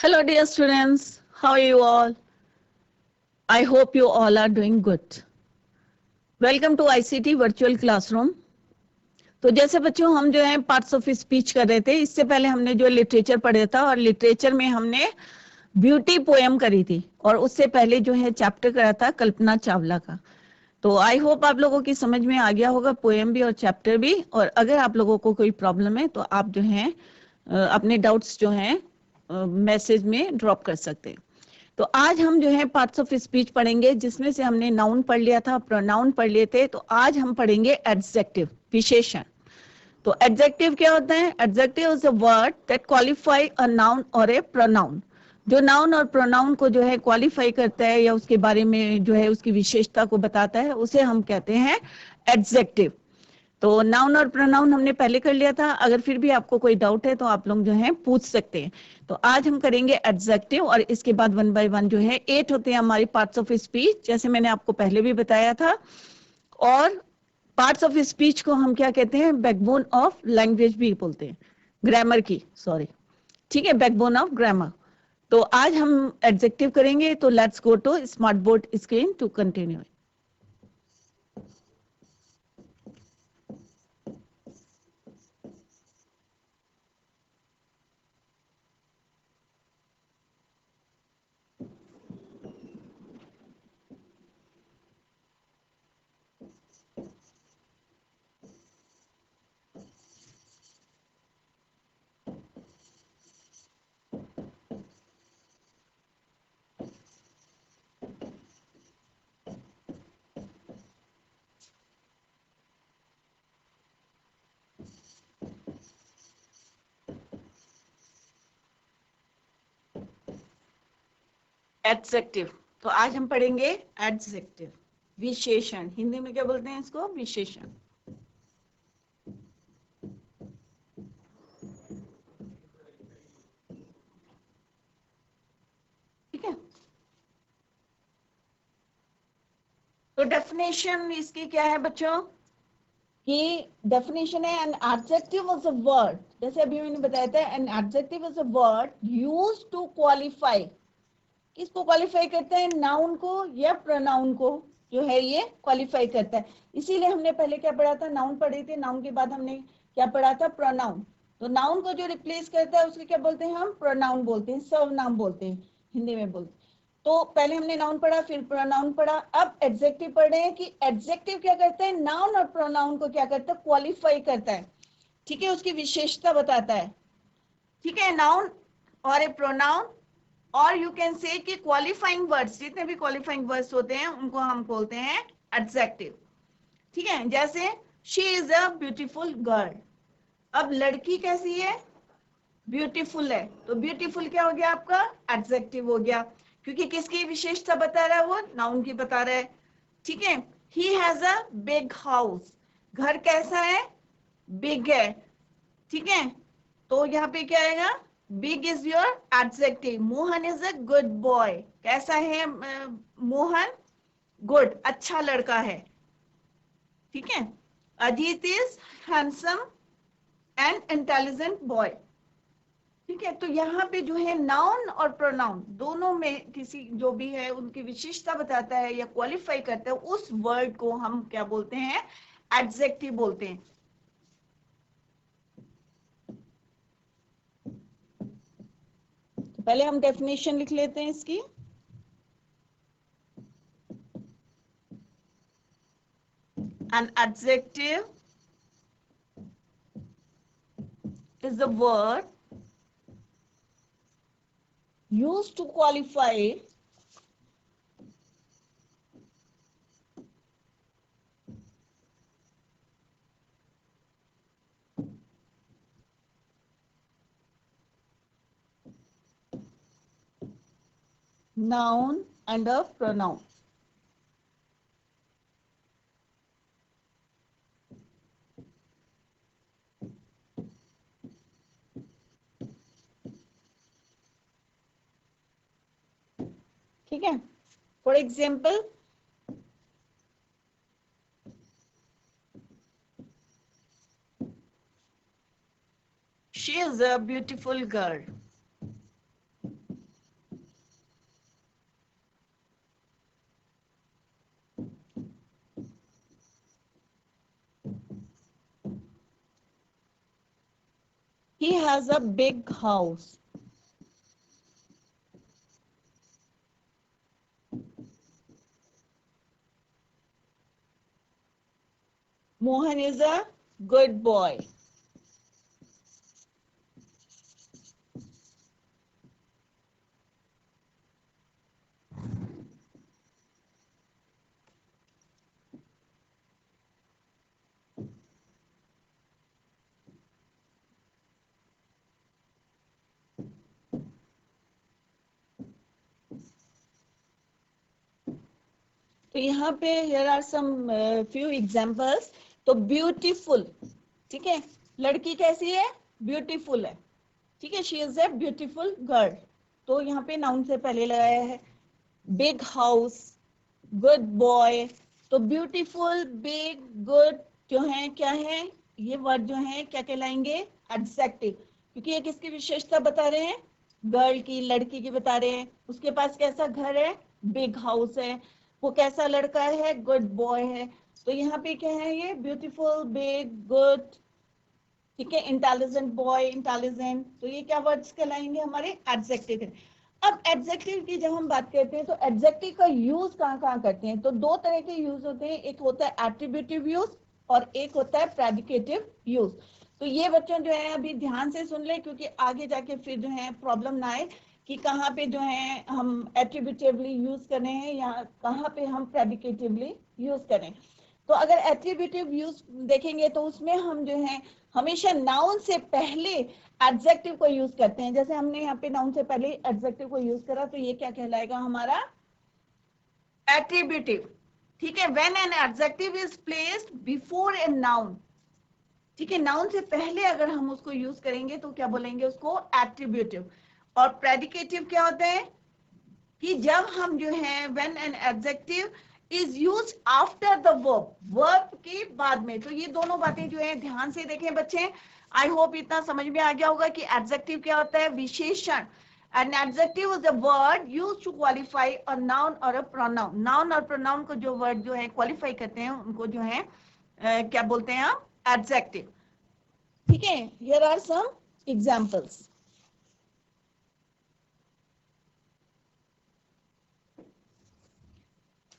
Hello, dear students. How are you all? I hope you all are doing good. Welcome to ICT Virtual Classroom. तो जैसे बच्चों हम जो है parts of speech कर रहे थे, इससे पहले हमने जो लिटरेचर पढ़ा था और लिटरेचर में हमने ब्यूटी पोएम करी थी और उससे पहले जो है चैप्टर करा था कल्पना चावला का। तो आई होप आप लोगों की समझ में आ गया होगा पोएम भी और चैप्टर भी। और अगर आप लोगों को कोई प्रॉब्लम है तो आप जो है अपने डाउट्स जो है मैसेज में ड्रॉप कर सकते हैं। तो आज हम जो है पार्ट्स ऑफ स्पीच पढ़ेंगे, जिसमें से हमने नाउन पढ़ लिया था, प्रोनाउन पढ़ लिए थे। तो आज हम पढ़ेंगे एडजेक्टिव, विशेषण। तो एडजेक्टिव क्या होता है? Adjective is a word that qualify a noun और ए प्रोनाउन। जो नाउन और प्रोनाउन को जो है क्वालिफाई करता है या उसके बारे में जो है उसकी विशेषता को बताता है, उसे हम कहते हैं एडजेक्टिव। तो नाउन और प्रोनाउन हमने पहले कर लिया था। अगर फिर भी आपको कोई डाउट है तो आप लोग जो है पूछ सकते हैं। तो आज हम करेंगे एडजेक्टिव और इसके बाद वन बाय वन जो है 8 होते हैं हमारे पार्ट्स ऑफ स्पीच, जैसे मैंने आपको पहले भी बताया था। और पार्ट्स ऑफ स्पीच को हम क्या कहते हैं? बैकबोन ऑफ लैंग्वेज भी बोलते हैं, ग्रामर की, सॉरी, ठीक है, बैकबोन ऑफ ग्रामर। तो आज हम एडजेक्टिव करेंगे। तो let's go to smart board screen to continue. Adjective, तो आज हम पढ़ेंगे एडजेक्टिव, विशेषण। हिंदी में क्या बोलते हैं इसको? विशेषण। ठीक है। तो डेफिनेशन इसकी क्या है बच्चों? कि डेफिनेशन है an adjective is a word, जैसे अभी मैंने बताया था, an adjective is a word used to qualify. किसको क्वालिफाई करता है? नाउन को या प्रोनाउन को जो है ये क्वालिफाई करता है। इसीलिए हमने पहले क्या पढ़ा था? नाउन पढ़े थे। नाउन के बाद हमने क्या पढ़ा था? प्रोनाउन। तो नाउन को जो रिप्लेस करता है उसको क्या बोलते हैं? हम प्रोनाउन बोलते हैं, सर्वनाम बोलते हैं, हिंदी में बोलते हैं। तो पहले हमने नाउन पढ़ा, फिर प्रोनाउन पढ़ा, अब एडजेक्टिव पढ़ रहे हैं कि एडजेक्टिव क्या करता है? नाउन और प्रोनाउन को क्या करता है? क्वालिफाई करता है। ठीक है, उसकी विशेषता बताता है। ठीक है, नाउन और ए प्रोनाउन, और यू कैन से कि क्वालिफाइंग वर्ड्स, जितने भी क्वालिफाइंग वर्ड्स होते हैं उनको हम बोलते हैं एडजेक्टिव। ठीक है, जैसे she is a beautiful girl. अब लड़की कैसी है? ब्यूटीफुल है। तो ब्यूटीफुल क्या हो गया आपका? एडजेक्टिव हो गया, क्योंकि किसकी विशेषता बता रहा है? वो नाउन की बता रहा है। ठीक है, ही हैज अ बिग हाउस। घर कैसा है? बिग है। ठीक है, तो यहाँ पे क्या आएगा? Big is your adjective. Mohan is a good boy. कैसा है मोहन? गुड, अच्छा लड़का है। ठीक है, Ajit is handsome and intelligent boy. ठीक है, तो यहाँ पे जो है नाउन और प्रोनाउन दोनों में किसी जो भी है उनकी विशेषता बताता है या क्वालिफाई करता है, उस वर्ड को हम क्या बोलते हैं? एडजेक्टिव बोलते हैं। तो पहले हम डेफिनेशन लिख लेते हैं इसकी। An adjective is the word used to qualify noun and a pronoun. ठीक है, for example she is a beautiful girl. He has a big house. Mohan is a good boy. तो यहाँ पे here are some few examples. तो beautiful, ठीक है, लड़की कैसी है, ब्यूटीफुल है, ठीक है, she is a beautiful girl, तो यहाँ पे नाउन से पहले लगाया है. बिग हाउस, गुड बॉय, तो ब्यूटीफुल, बिग, गुड जो है क्या है, ये वर्ड जो है क्या कहलाएंगे, एडजेक्टिव, क्योंकि ये किसकी विशेषता बता रहे हैं, गर्ल की, लड़की की बता रहे हैं. उसके पास कैसा घर है, बिग हाउस है, वो कैसा लड़का है, गुड बॉय है. तो यहाँ पे क्या है, ये ब्यूटीफुल, बिग, गुड, ठीक है, इंटेलिजेंट बॉय, इंटेलिजेंट, तो ये क्या वर्ड्स कहलाएंगे, हमारे एडजेक्टिव है. अब एडजेक्टिव की जब हम बात करते हैं तो एडजेक्टिव का यूज कहाँ कहाँ करते हैं, तो दो तरह के यूज होते हैं, एक होता है एट्रीब्यूटिव यूज और एक होता है प्रेडिकेटिव यूज. तो ये बच्चों जो है अभी ध्यान से सुन ले, क्योंकि आगे जाके फिर जो है प्रॉब्लम ना आए कि कहाँ पे जो है हम एट्रीब्यूटिवली यूज कर रहे हैं या कहाँ पे हम प्रेडिकेटिवली यूज करें. तो अगर एट्रीब्यूटिव यूज देखेंगे तो उसमें हम जो है हमेशा नाउन से पहले एडजेक्टिव को यूज करते हैं. जैसे हमने यहाँ पे नाउन से पहले एडजेक्टिव को यूज करा, तो ये क्या कहलाएगा, हमारा एट्रीब्यूटिव. ठीक है, when an adjective is placed before a noun, ठीक है, नाउन से पहले अगर हम उसको यूज करेंगे तो क्या बोलेंगे उसको, एट्रीब्यूटिव. और प्रेडिकेटिव क्या होता है कि जब हम जो है when an adjective is use after the verb, verb के बाद में. तो ये दोनों बातें जो है ध्यान से देखें बच्चे. आई होप इतना समझ में आ गया होगा कि एडजेक्टिव क्या होता है, विशेषण. An adjective is a word used to qualify a noun or a pronoun. Noun और pronoun को जो word जो है qualify करते हैं उनको जो है क्या बोलते हैं हम, adjective. ठीक है, here are some examples.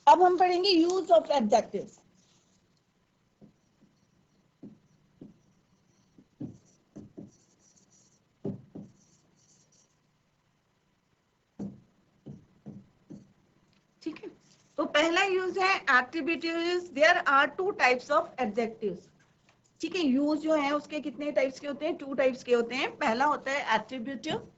अब हम पढ़ेंगे यूज ऑफ एडजेक्टिव्स. ठीक है, तो पहला यूज है attributives. There are two types of adjectives. ठीक है, यूज जो है उसके कितने टाइप्स के होते हैं, टू टाइप्स के होते हैं. पहला होता है attributive,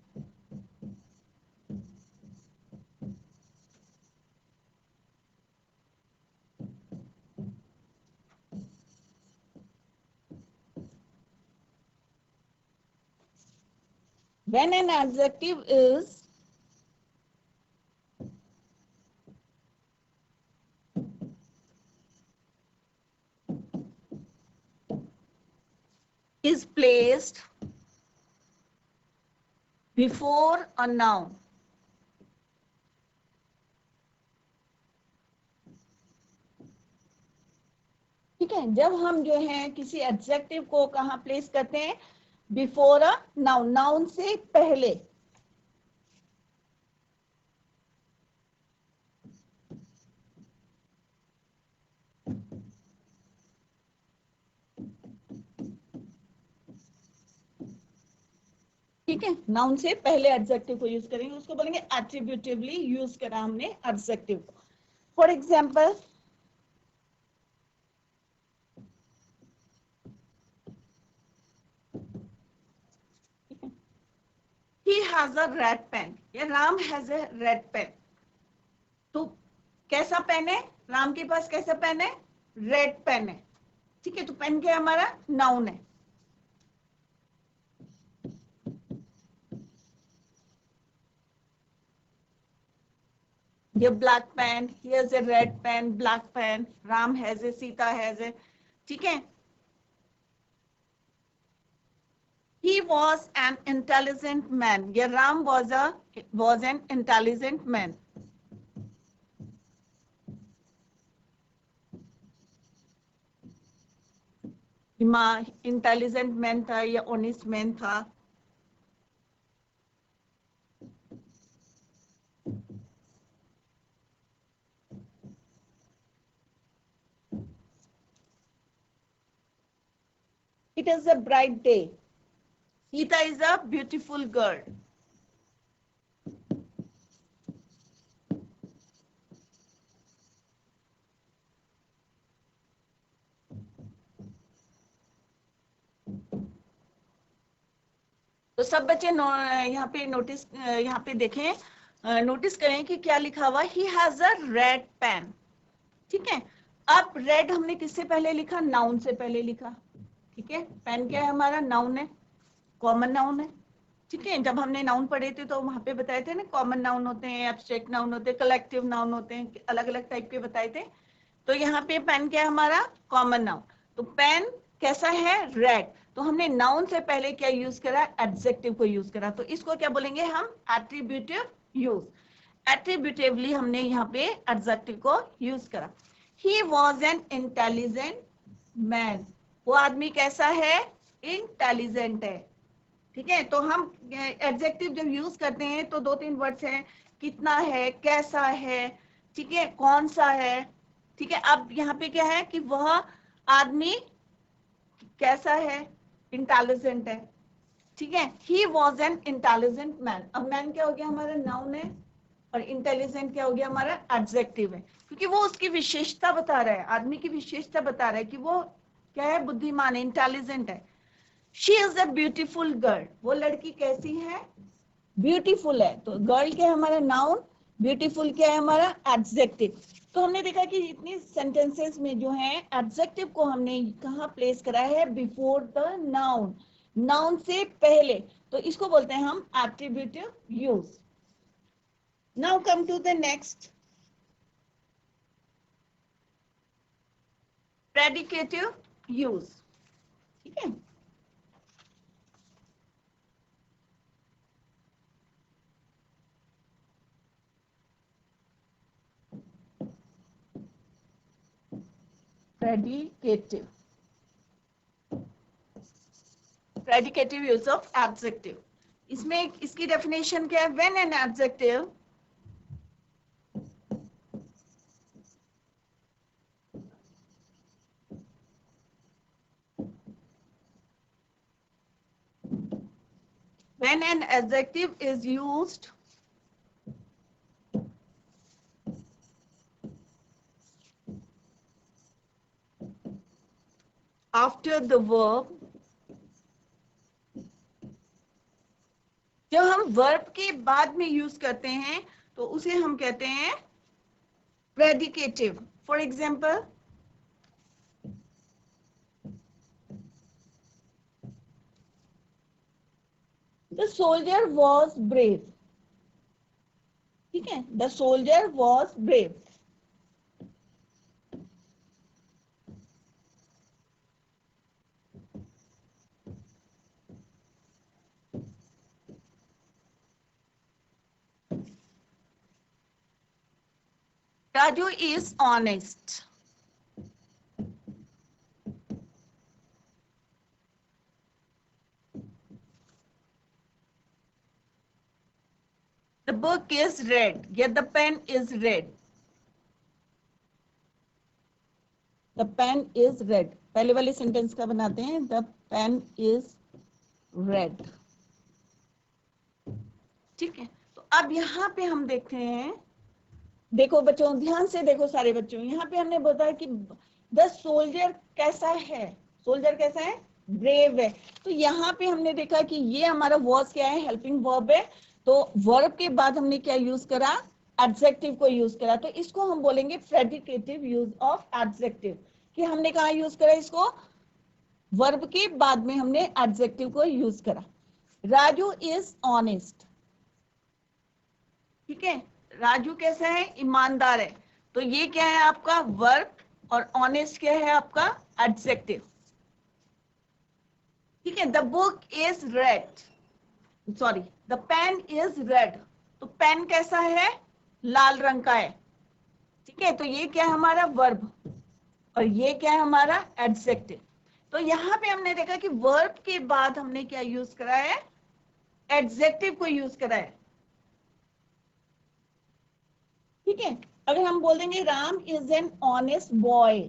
when an adjective is placed before a noun. ठीक है, जब हम जो है किसी एडजेक्टिव को कहाँ प्लेस करते हैं, बिफोर अ नाउन, नाउन से पहले. ठीक है, नाउन से पहले एडजेक्टिव को यूज करेंगे, उसको बोलेंगे एट्रीब्यूटिवली यूज करा हमने एडजेक्टिव को. For example, he has a red pen, या Ram has a red pen. तो कैसा पेन है, राम के पास कैसा पेन है, रेड पेन है. ठीक है, तो पेन क्या है, हमारा नाउन है. ये black pen, here's a red pen, black pen, Ram has a, Sita has a. ठीक है, he was an intelligent man, ये Ram was an intelligent man. Intelligent man था या ऑनेस्ट मैन था। It is a bright day. Sita is a beautiful girl. तो सब बच्चे यहाँ पे नोटिस, यहाँ पे देखें, नोटिस करें कि क्या लिखा हुआ, he has a red pen. ठीक है, अब रेड हमने किससे पहले लिखा, नाउन से पहले लिखा। ठीक है, पेन क्या है हमारा, नाउन है, कॉमन नाउन है। ठीक है, जब हमने नाउन पढ़े थे तो वहां पे बताए थे ना, कॉमन नाउन होते हैं, एब्स्ट्रैक्ट नाउन होते हैं, कलेक्टिव नाउन होते हैं, अलग अलग टाइप के बताए थे। तो यहाँ पे पेन क्या है हमारा, कॉमन नाउन। तो पेन कैसा है, रेड। तो हमने नाउन से पहले क्या यूज करा, एडजेक्टिव को यूज करा। तो इसको क्या बोलेंगे हम, एट्रीब्यूटिव यूज। एट्रीब्यूटिवली हमने यहाँ पे एडजेक्टिव को यूज करा। He was an intelligent man. वो आदमी कैसा है, इंटेलिजेंट है। ठीक है, तो हम एडजेक्टिव जब यूज करते हैं तो दो तीन वर्ड्स हैं, कितना है, कैसा है, ठीक है, कौन सा है। ठीक है, अब यहाँ पे क्या है कि वह आदमी कैसा है, इंटेलिजेंट है। ठीक है, he was an intelligent man. अब मैन क्या हो गया हमारा, नाउन है, और इंटेलिजेंट क्या हो गया हमारा, एडजेक्टिव है, क्योंकि वो उसकी विशेषता बता रहा है, आदमी की विशेषता बता रहा है कि वो क्या है, बुद्धिमान है, इंटेलिजेंट है। She is a beautiful girl. वो लड़की कैसी है, ब्यूटीफुल है। तो गर्ल क्या है हमारा, नाउन, ब्यूटीफुल क्या है हमारा, एडजेक्टिव। तो हमने देखा कि इतनी सेंटेंसेस में जो है एडजेक्टिव को हमने कहाँ प्लेस करा है, बिफोर द नाउन, नाउन से पहले। तो इसको बोलते हैं हम attributive use. Now come to the next, predicative use. ठीक है, predicative, predicative use of adjective. इसमें इसकी डेफिनेशन क्या है, when an adjective when an adjective is used after the verb, जब हम वर्ब के बाद में यूज करते हैं तो उसे हम कहते हैं predicative. For example, the soldier was brave. ठीक है, the soldier was brave. Raju is honest. The book is red. Yeah, the pen is red. The pen is red. पहले वाले सेंटेंस का बनाते हैं, the pen is red. ठीक है, तो अब यहाँ पे हम देखते हैं, देखो बच्चों ध्यान से देखो सारे बच्चों, यहाँ पे हमने बताया कि द सोल्जर कैसा है, सोल्जर कैसा है, ब्रेव है। तो यहाँ पे हमने देखा कि ये हमारा वॉज क्या है, हेल्पिंग वर्ब है। तो वर्ब के बाद हमने क्या यूज करा, एडजेक्टिव को यूज करा। तो इसको हम बोलेंगे प्रेडिकेटिव यूज ऑफ एडजेक्टिव, कि हमने कहा यूज करा इसको, वर्ब के बाद में हमने एडजेक्टिव को यूज करा। Raju is honest. ठीक है, राजू कैसा है, ईमानदार है। तो ये क्या है आपका वर्ब, और ऑनेस्ट क्या है आपका एडजेक्टिव। ठीक है, the book is red, sorry the pen is red. तो पेन कैसा है, लाल रंग का है। ठीक है, तो ये क्या है हमारा वर्ब, और ये क्या है हमारा एडजेक्टिव। तो यहाँ पे हमने देखा कि वर्ब के बाद हमने क्या यूज करा है, एडजेक्टिव को यूज करा है। ठीक है, अगर हम बोल देंगे Ram is an honest boy,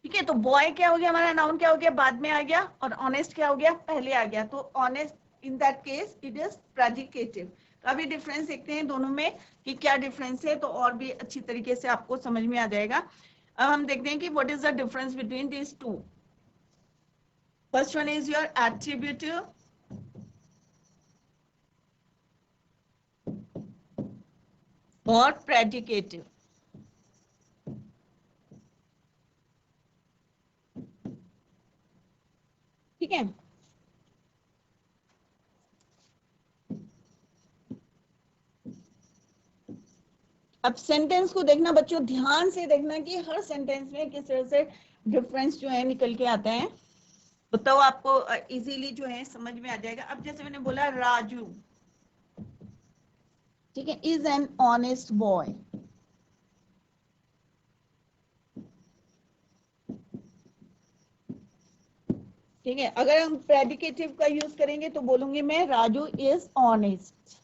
ठीक है, तो बॉय क्या हो गया हमारा, नाउन क्या हो गया, बाद में आ गया, और ऑनेस्ट क्या हो गया, पहले आ गया। तो honest in that case it is predicative. अभी डिफरेंस देखते हैं दोनों में कि क्या डिफरेंस है, तो और भी अच्छी तरीके से आपको समझ में आ जाएगा। अब हम देखते हैं कि what is the difference between these two. First one is your attributive और प्रेडिकेटिव। ठीक है, अब सेंटेंस को देखना बच्चों, ध्यान से देखना कि हर सेंटेंस में किस तरह से डिफरेंस जो है निकल के आता है, तो आपको इजीली जो है समझ में आ जाएगा। अब जैसे मैंने बोला राजू, ठीक है, इज एन ऑनेस्ट बॉय। ठीक है, अगर हम प्रेडिकेटिव का यूज करेंगे तो बोलूंगी मैं राजू इज ऑनेस्ट।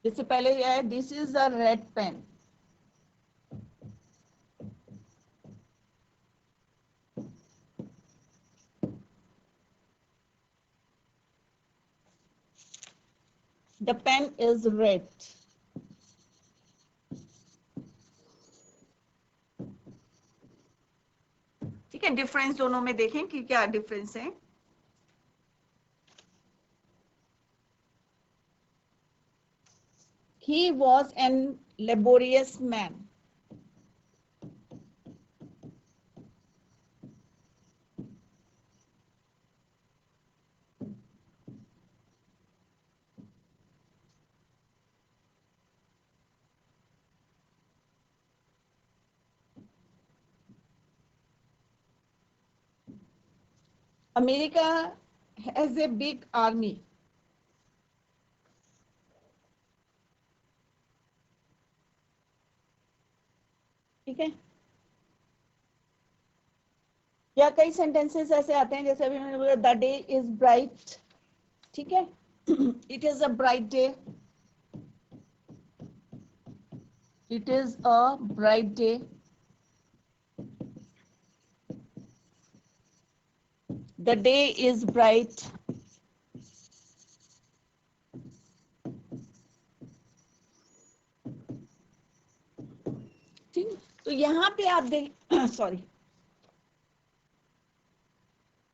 इससे पहले यह है this is a red pen. The pen is red. ठीक है, डिफरेंस दोनों में देखें कि क्या डिफरेंस है। He was an laborious man. America has a big army. ठीक है, या कई सेंटेंसेस ऐसे आते हैं जैसे अभी मैंने बोला द डे इज ब्राइट। ठीक है, it is a bright day, it is a bright day. The day is bright. ठीक, तो यहाँ पे आप देख सॉरी,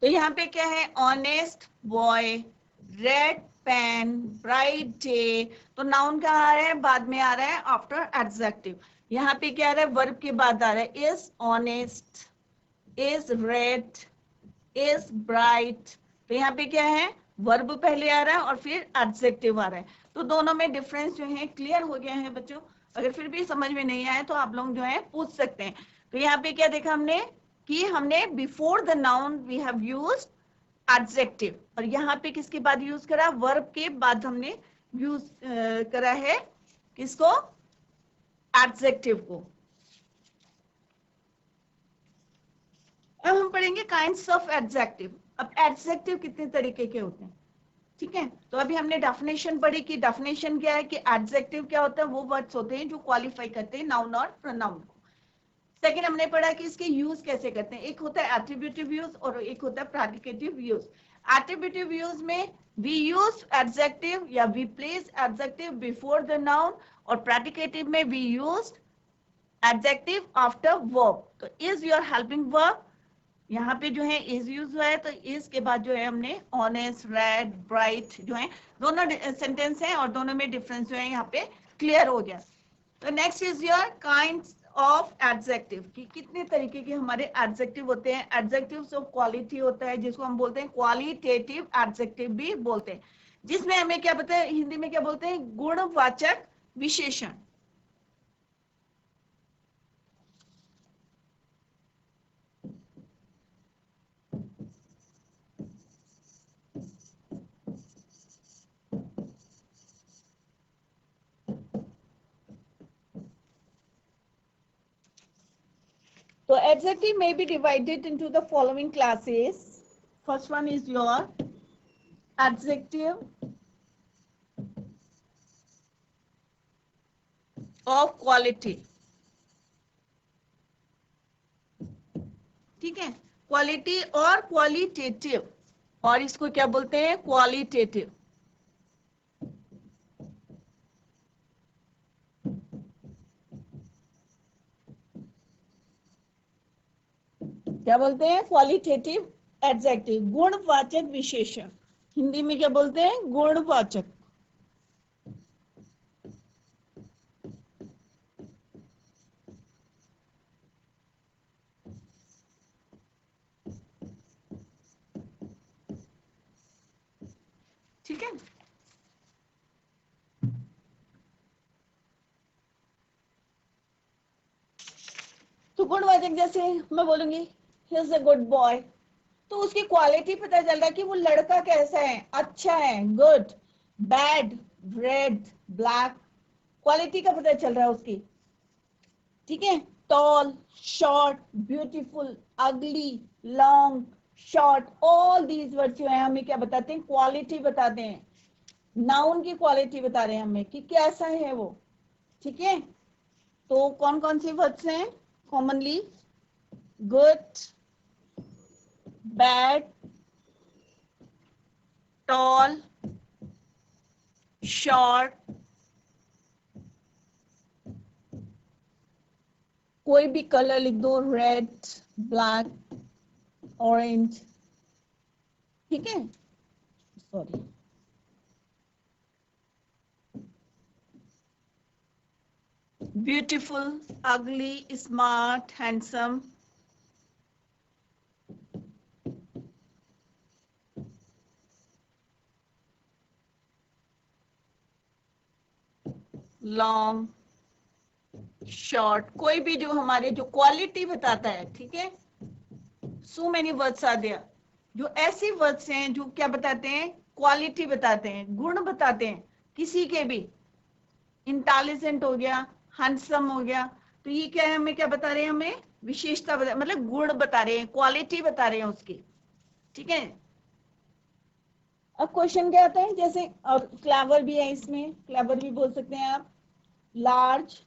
तो यहाँ पे क्या है, honest boy, red pen, bright day. तो नाउन कहाँ आ रहा है, बाद में आ रहा है, आफ्टर एडजेक्टिव। यहाँ पे क्या आ रहा है, वर्ब के बाद आ रहा है, is honest, is red, is bright. तो यहाँ पे क्या है, वर्ब पहले आ रहा है और फिर एडजेक्टिव आ रहा है। तो दोनों में डिफरेंस जो है क्लियर हो गया है बच्चों। अगर फिर भी समझ में नहीं आए तो आप लोग जो है पूछ सकते हैं। तो यहाँ पे क्या देखा हमने कि हमने before the noun we have used adjective, और यहाँ पे किसके बाद यूज करा, वर्ब के बाद हमने यूज करा है किसको, एडजेक्टिव को। अब हम पढ़ेंगे काइंड्स ऑफ एडजेक्टिव। अब एडजेक्टिव कितने तरीके के होते हैं, ठीक है, तो अभी हमने डेफिनेशन पढ़ी कि डेफिनेशन क्या है, कि एडजेक्टिव क्या होता है, वो वर्ड्स होते हैं जो क्वालिफाई करते हैं नाउन और प्रोनाउन को। सेकंड हमने पढ़ा कि इसके यूज कैसे करते हैं, एक होता है एट्रीब्यूटिव यूज और एक होता है प्रेडिकेटिव यूज। एट्रीब्यूटिव यूज में वी यूज एडजेक्टिव या we place adjective before the noun, और प्रेडिकेटिव में we use adjective after verb. तो इज योर हेल्पिंग वर्ब, यहाँ पे जो है इज यूज हुआ है, तो इज के बाद जो है हमने ऑनेस्ट, रेड, ब्राइट जो है दोनों सेंटेंस है, और दोनों में डिफरेंस जो है यहाँ पे क्लियर हो गया। तो next is your kinds of adjective, कि कितने तरीके के हमारे एडजेक्टिव होते हैं। एडजेक्टिव ऑफ क्वालिटी होता है जिसको हम बोलते हैं क्वालिटेटिव एडजेक्टिव भी बोलते हैं, जिसमें हमें क्या पता है, हिंदी में क्या बोलते हैं, गुणवाचक विशेषण। So adjective may be divided into the following classes. First one is your adjective of quality. ठीक है, क्वालिटी और क्वालिटेटिव, और इसको क्या बोलते हैं, क्वालिटेटिव. क्या बोलते हैं, क्वालिटेटिव एडजेक्टिव, गुणवाचक विशेषण. हिंदी में क्या बोलते हैं, गुणवाचक. ठीक है, तो गुणवाचक जैसे मैं बोलूंगी he is a good boy, तो उसकी क्वालिटी पता चल रहा है कि वो लड़का कैसा है, अच्छा है, good, bad, red, black, quality का पता चल रहा है उसकी. ठीक है, टॉल, शॉर्ट, ब्यूटीफुल, अगली, long, short, all these word जो है हमें क्या बताते हैं, क्वालिटी बताते हैं. नाउन की क्वालिटी बता रहे हैं हमें कि कैसा है वो. ठीक है, तो कौन कौन सी वर्ड्स हैं commonly, good, bad, tall, short, कोई भी कलर लिख दो, रेड, ब्लैक, ऑरेंज. ठीक है, सॉरी, ब्यूटीफुल, अगली, स्मार्ट, हैंडसम. लॉन्ग, शॉर्ट, कोई भी जो हमारे जो क्वालिटी बताता है. ठीक है, so many words are there, जो ऐसी वर्ड्स हैं जो क्या बताते हैं, क्वालिटी बताते हैं, गुण बताते हैं किसी के भी. इंटेलिजेंट हो गया, हैंडसम हो गया, तो ये क्या है, हमें क्या बता रहे हैं, हमें विशेषता बता, मतलब गुण बता रहे हैं, क्वालिटी बता रहे हैं उसकी. ठीक है, अब क्वेश्चन क्या आता है, जैसे और क्लेवर भी है इसमें, क्लेवर भी बोल सकते हैं आप, लार्ज.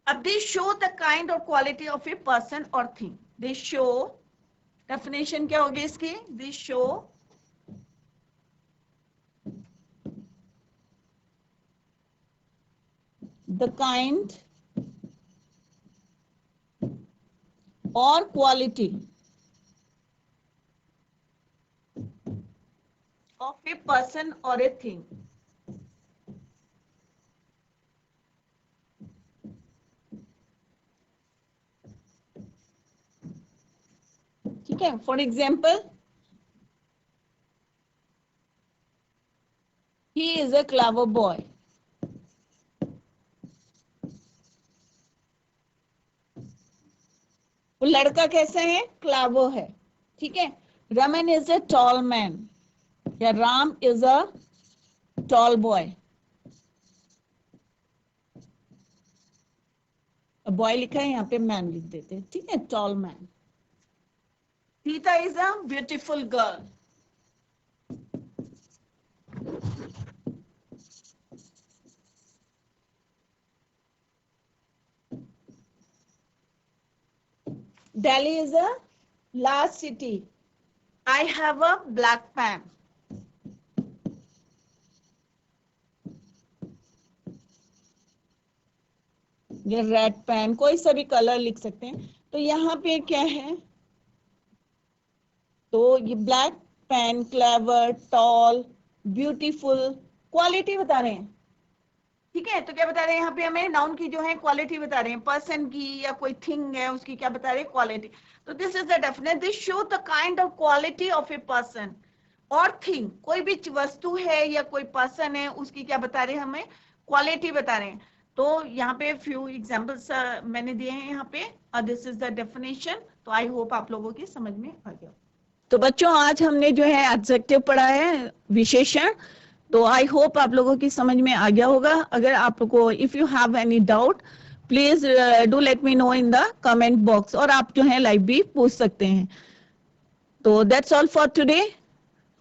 अब दे शो द काइंड और क्वालिटी ऑफ ए पर्सन और थिंग. दे शो, डेफिनेशन क्या होगी इसकी, दे show the kind or quality of a person or a thing. ठीक है, for example, he is a clever boy. वो लड़का कैसा है, क्लेवर है. ठीक है, Raman is a tall man, या Ram is a tall boy. Boy लिखा है, यहाँ पे मैन लिख देते हैं. ठीक है, tall man. Sita is a beautiful girl. Delhi is a large city. I have a black pen. ये रेड पेन, कोई सा भी कलर लिख सकते हैं. तो यहाँ पे क्या है, तो ये black pen, clever, tall, beautiful, quality बता रहे हैं. ठीक है, तो क्या बता रहे हैं यहाँ पे, हमें नाउन की जो है क्वालिटी बता रहे हैं, पर्सन की या कोई थिंग है उसकी क्या बता रहे हैं, क्वालिटी. तो this is the definite, this show the kind of quality of a person और थिंग. कोई भी वस्तु है या कोई पर्सन है, उसकी क्या बता रहे हैं, हमें क्वालिटी बता रहे हैं. तो यहाँ पे फ्यू एग्जांपल्स मैंने दिए हैं यहाँ पे, और दिस इज द डेफिनेशन. तो आई होप आप लोगों की समझ में आ गया. तो बच्चों, आज हमने जो है एडजेक्टिव पढ़ा है, विशेषण. तो आई होप आप लोगों की समझ में आ गया होगा. अगर आपको if you have any doubt, please do let me know in the comment box, और आप जो है लाइव भी पूछ सकते हैं। तो दैट्स ऑल फॉर टुडे।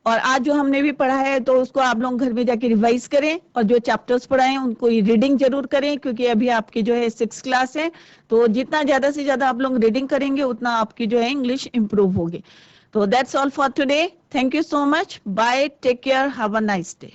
और आज जो हमने भी पढ़ा है तो उसको आप लोग घर में जाके रिवाइज करें, और जो चैप्टर्स पढ़ाए हैं उनको रीडिंग जरूर करें, क्योंकि अभी आपकी जो है 6th क्लास है। तो जितना ज्यादा से ज्यादा आप लोग रीडिंग करेंगे उतना आपकी जो है इंग्लिश इंप्रूव होगी। तो that's all for today. Thank you so much. Bye, take care, have a nice day.